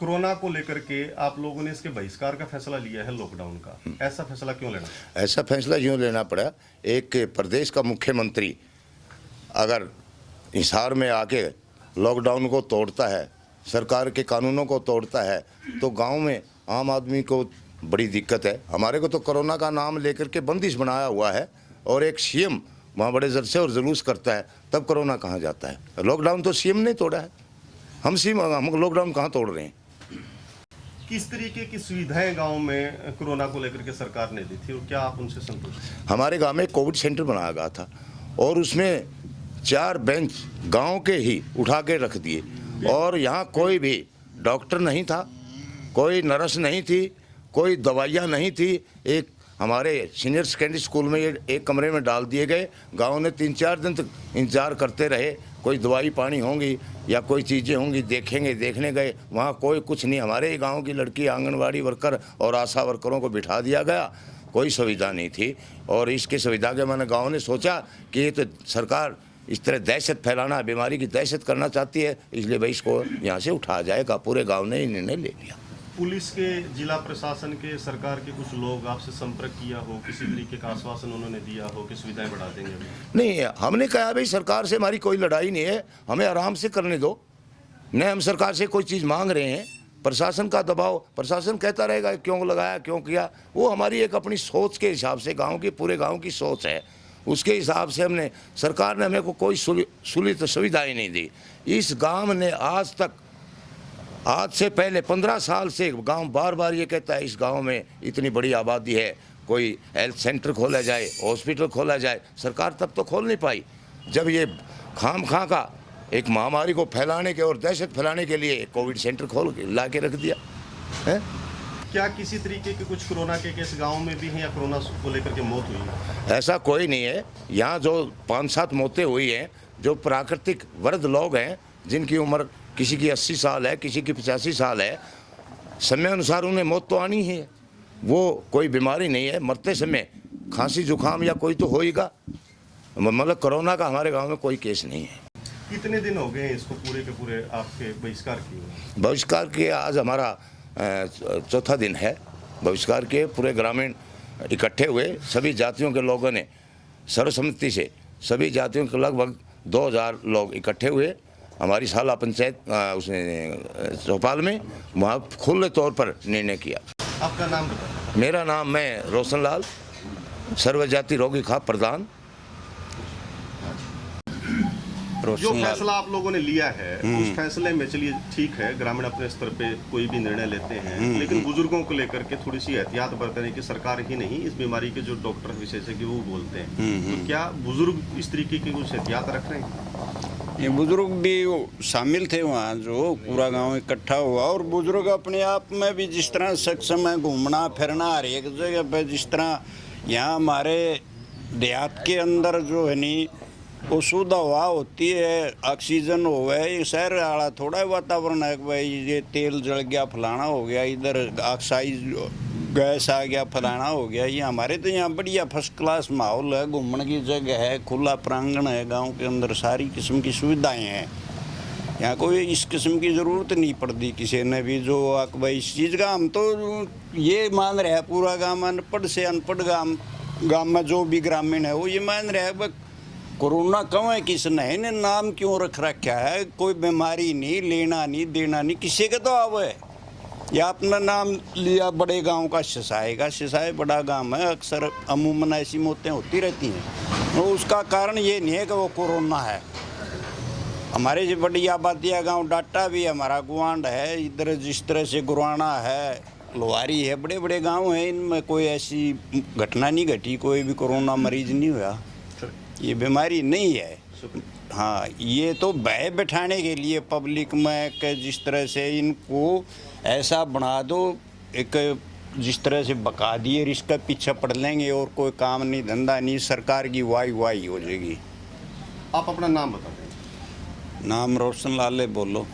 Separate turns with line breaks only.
Corona को लेकर के आप लोगों ने इसके बहिष्कार का फैसला लिया है, लॉकडाउन का, ऐसा फैसला क्यों लेना?
ऐसा फैसला यूँ लेना पड़ा, एक प्रदेश का मुख्यमंत्री अगर हिसार में आके लॉकडाउन को तोड़ता है, सरकार के कानूनों को तोड़ता है, तो गांव में आम आदमी को बड़ी दिक्कत है। हमारे को तो कोरोना का नाम लेकर के बंदिश बनाया हुआ है और एक सीएम वहाँ बड़े जलसे और जुलूस करता है, तब कोरोना कहाँ जाता है? लॉकडाउन तो सीएम ने तोड़ा है, हम लॉकडाउन कहाँ तोड़ रहे हैं?
किस तरीके की सुविधाएं गांव में कोरोना को लेकर के सरकार ने दी थी और क्या आप उनसे संतुष्ट हैं?
हमारे गांव में कोविड सेंटर बनाया गया था और उसमें 4 बेंच गांव के ही उठा के रख दिए और यहाँ कोई भी डॉक्टर नहीं था, कोई नर्स नहीं थी, कोई दवाइयाँ नहीं थी। एक हमारे सीनियर सेकेंडरी स्कूल में ये एक कमरे में डाल दिए गए। गांव ने 3-4 दिन तक इंतजार करते रहे, कोई दवाई पानी होंगी या कोई चीज़ें होंगी, देखेंगे, देखने गए, वहाँ कोई कुछ नहीं। हमारे ही गांव की लड़की आंगनवाड़ी वर्कर और आशा वर्करों को बिठा दिया गया, कोई सुविधा नहीं थी। और इसकी सुविधा के मैंने गांव ने सोचा कि ये तो सरकार इस तरह दहशत फैलाना, बीमारी की दहशत करना चाहती है, इसलिए भाई इसको यहाँ से उठाया जाएगा। पूरे गाँव ने निर्णय ले लिया।
पुलिस के, जिला प्रशासन के, सरकार के कुछ लोग आपसे संपर्क किया हो, किसी तरीके का आश्वासन उन्होंने दिया हो कि सुविधाएं बढ़ा देंगे?
नहीं, हमने कहा भाई सरकार से हमारी कोई लड़ाई नहीं है, हमें आराम से करने दो, न हम सरकार से कोई चीज़ मांग रहे हैं। प्रशासन का दबाव, प्रशासन कहता रहेगा क्यों लगाया, क्यों किया, वो हमारी एक अपनी सोच के हिसाब से, गाँव की, पूरे गाँव की सोच है, उसके हिसाब से हमने, सरकार ने हमें को कोई सुविधाएँ नहीं दी। इस गाँव ने आज से पहले 15 साल से गांव बार बार ये कहता है इस गांव में इतनी बड़ी आबादी है, कोई हेल्थ सेंटर खोला जाए, हॉस्पिटल खोला जाए। सरकार तब तो खोल नहीं पाई जब ये खामखा का एक महामारी को फैलाने के और दहशत फैलाने के लिए कोविड सेंटर खोल के ला के रख दिया है।
क्या किसी तरीके के कुछ कोरोना के केस गाँव में भी हैं या कोरोना को लेकर के मौत हुई है?
ऐसा कोई नहीं है। यहाँ जो 5-7 मौतें हुई हैं, जो प्राकृतिक वृद्ध लोग हैं, जिनकी उम्र किसी की 80 साल है, किसी की 85 साल है, समय अनुसार उन्हें मौत तो आनी है। वो कोई बीमारी नहीं है, मरते समय खांसी जुकाम या कोई तो होएगा। मतलब कोरोना का हमारे गांव में कोई केस नहीं है।
कितने दिन हो गए इसको पूरे के पूरे आपके बहिष्कार किए?
बहिष्कार के आज हमारा 4था दिन है। बहिष्कार के पूरे ग्रामीण इकट्ठे हुए, सभी जातियों के लोगों ने सर्वसम्मति से, सभी जातियों के लगभग 2000 लोग इकट्ठे हुए हमारी साला पंचायत उसने चौपाल में, वहाँ खुले तौर पर निर्णय किया।
आपका नाम बताएं?
मेरा नाम, मैं रोशन लाल, सर्वजाति रोगी खाप प्रधान।
जो फैसला आप लोगों ने लिया है उस फैसले में, चलिए ठीक है, ग्रामीण अपने स्तर पे कोई भी निर्णय लेते हैं, लेकिन बुजुर्गों को लेकर के थोड़ी सी एहतियात बरतने की सरकार ही नहीं, इस बीमारी के जो डॉक्टर विशेषज्ञ वो बोलते हैं, तो क्या बुजुर्ग इस तरीके की कुछ एहतियात रख रहे हैं?
ये बुजुर्ग भी शामिल थे वहाँ, जो पूरा गांव इकट्ठा हुआ, और बुजुर्ग अपने आप में भी जिस तरह सक्षम है, घूमना फिरना हर एक जगह पे, जिस तरह यहाँ हमारे देहात के अंदर जो है नी वो शुद्ध हवा होती है, ऑक्सीजन हो गया, ये शहर वाला थोड़ा वातावरण है कि भाई ये तेल जल गया, फलाना हो गया, इधर ऑक्साइड गैस आ गया, फलाना हो गया। ये हमारे तो यहाँ बढ़िया फर्स्ट क्लास माहौल है, घूमने की जगह है, खुला प्रांगण है, गांव के अंदर सारी किस्म की सुविधाएं हैं। यहाँ कोई इस किस्म की ज़रूरत नहीं पड़ती किसी ने भी, जो भाई इस चीज़ का हम तो ये मान रहे हैं, पूरा गाँव अनपढ़ से अनपढ़ गाँव में जो भी ग्रामीण है वो ये मान रहे हैं कोरोना क्यों है, किसने ने नाम क्यों रख रखा है, कोई बीमारी नहीं, लेना नहीं देना नहीं, किसी के तो आवे या अपना नाम लिया बड़े गांव का सिसाएगा, सिसाए बड़ा गांव है, अक्सर अमूमन ऐसी मौतें होती रहती हैं। तो उसका कारण ये नहीं है कि वो कोरोना है। हमारे जो बड़ी आबादी है गाँव डाटा भी हमारा गुआंड है, इधर जिस तरह से गुराना है, लोहारी है, बड़े बड़े गांव हैं, इनमें कोई ऐसी घटना नहीं घटी, कोई भी कोरोना मरीज नहीं हुआ, ये बीमारी नहीं है। हाँ, ये तो भय बैठाने के लिए पब्लिक में कि जिस तरह से इनको ऐसा बना दो, एक जिस तरह से बका दिए, इसका पीछे पड़ लेंगे और कोई काम नहीं, धंधा नहीं, सरकार की वाई हो जाएगी।
आप अपना नाम बता दें।
नाम रोशन लाल बोलो।